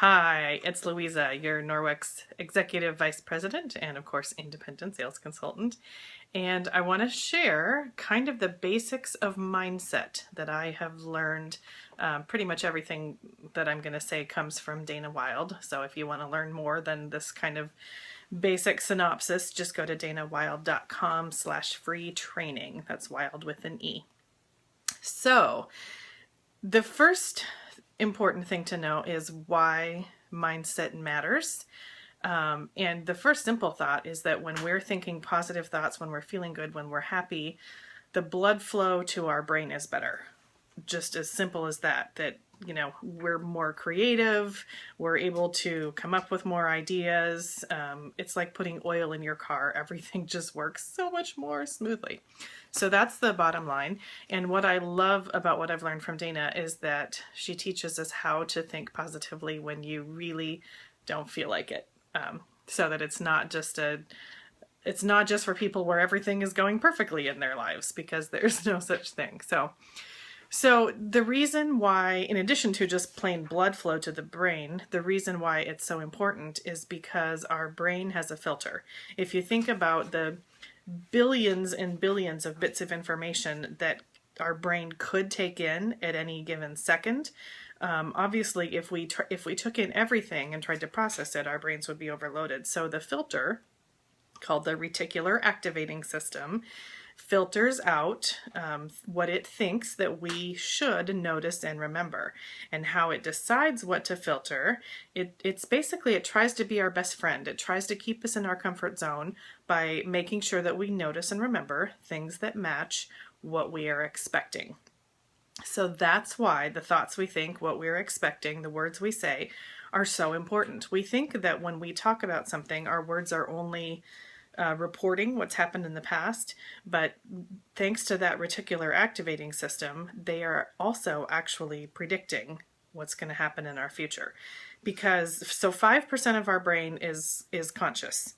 Hi, it's Louisa, your Norwex Executive Vice President and, of course, Independent Sales Consultant. And I want to share kind of the basics of mindset that I have learned. Pretty much everything that I'm going to say comes from Dana Wilde. So if you want to learn more than this kind of basic synopsis, just go to danawilde.com/free training. That's wild with an E. So the first important thing to know is why mindset matters. And the first simple thought is that when we're thinking positive thoughts, when we're feeling good, when we're happy, the blood flow to our brain is better. Just as simple as that, we're more creative, we're able to come up with more ideas. It's like putting oil in your car. Everything just works so much more smoothly. So that's the bottom line. And what I love about what I've learned from Dana is that she teaches us how to think positively when you really don't feel like it. So that it's not just for people where everything is going perfectly in their lives, because there's no such thing. So the reason why, in addition to just plain blood flow to the brain, the reason why it's so important is because our brain has a filter. If you think about the billions and billions of bits of information that our brain could take in at any given second, obviously if we took in everything and tried to process it, our brains would be overloaded. So the filter, called the reticular activating system, filters out what it thinks that we should notice and remember. And how it decides what to filter, it tries to be our best friend. It tries to keep us in our comfort zone by making sure that we notice and remember things that match what we are expecting. So that's why the thoughts we think, what we're expecting, the words we say are so important. We think that when we talk about something, our words are only reporting what's happened in the past, but thanks to that reticular activating system, they are also actually predicting what's going to happen in our future. Because 5% of our brain is conscious.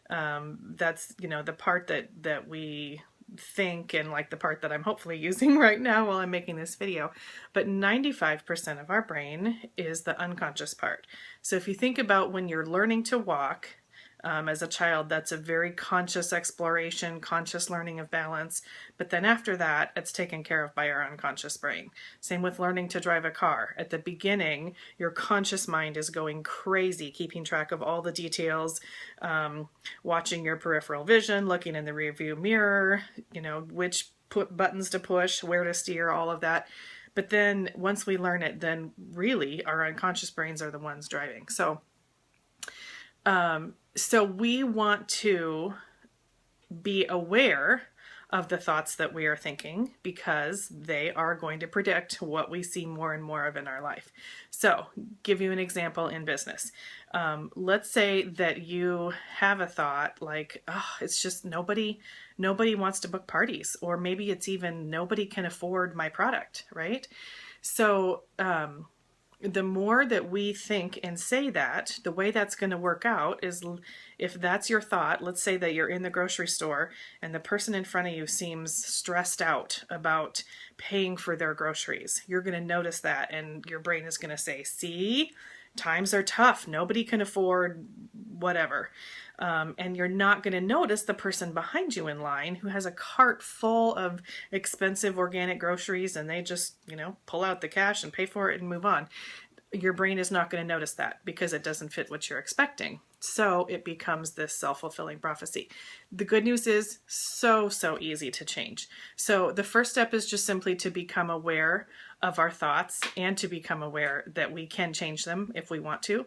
That's the part that we think, and like the part that I'm hopefully using right now while I'm making this video. But 95% of our brain is the unconscious part. So if you think about when you're learning to walk, as a child, that's a very conscious exploration, conscious learning of balance. But then after that, it's taken care of by our unconscious brain. Same with learning to drive a car. At the beginning, your conscious mind is going crazy, keeping track of all the details, watching your peripheral vision, looking in the rearview mirror, which buttons to push, where to steer, all of that. But then once we learn it, then really our unconscious brains are the ones driving. So we want to be aware of the thoughts that we are thinking, because they are going to predict what we see more and more of in our life. So, give you an example in business. Let's say that you have a thought like, oh, it's just nobody wants to book parties, or maybe it's even nobody can afford my product, right? So, the more that we think and say that, the way that's going to work out is, if that's your thought, let's say that you're in the grocery store and the person in front of you seems stressed out about paying for their groceries. You're going to notice that, and your brain is going to say, see, times are tough. Nobody can afford whatever. And you're not going to notice the person behind you in line who has a cart full of expensive organic groceries, and they just, pull out the cash and pay for it and move on. Your brain is not going to notice that because it doesn't fit what you're expecting. So it becomes this self-fulfilling prophecy. The good news is so easy to change. So the first step is just simply to become aware of our thoughts, and to become aware that we can change them if we want to.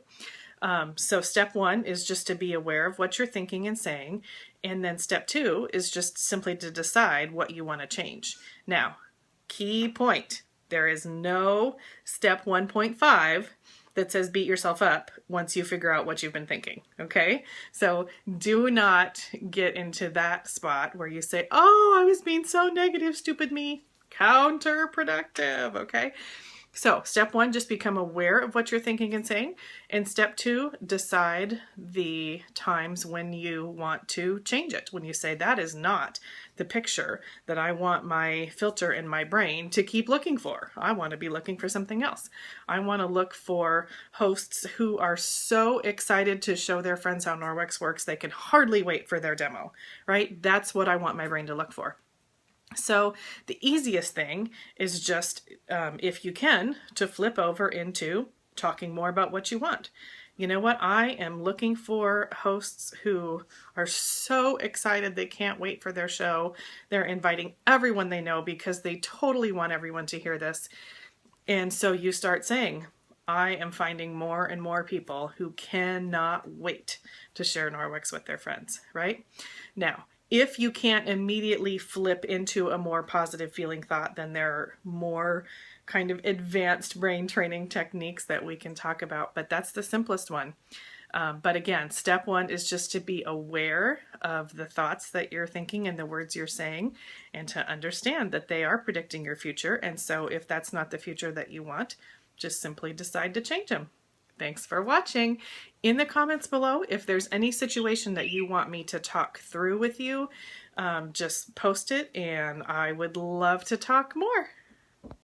So step one is just to be aware of what you're thinking and saying. And then step two is just simply to decide what you want to change. Now, key point, there is no step 1.5 that says beat yourself up once you figure out what you've been thinking, okay? So do not get into that spot where you say, oh, I was being so negative, stupid me. Counterproductive, okay? So step one, just become aware of what you're thinking and saying. And step two, decide the times when you want to change it. When you say, that is not the picture that I want my filter in my brain to keep looking for. I want to be looking for something else. I want to look for hosts who are so excited to show their friends how Norwex works, they can hardly wait for their demo, right? That's what I want my brain to look for. So the easiest thing is just, if you can, to flip over into talking more about what you want. You know what? I am looking for hosts who are so excited they can't wait for their show. They're inviting everyone they know because they totally want everyone to hear this. And so you start saying, I am finding more and more people who cannot wait to share Norwex with their friends, right? Now, if you can't immediately flip into a more positive feeling thought, then there are more kind of advanced brain training techniques that we can talk about, but that's the simplest one. But again, step one is just to be aware of the thoughts that you're thinking and the words you're saying, and to understand that they are predicting your future. And so if that's not the future that you want, just simply decide to change them. Thanks for watching. In the comments below, if there's any situation that you want me to talk through with you, just post it and I would love to talk more.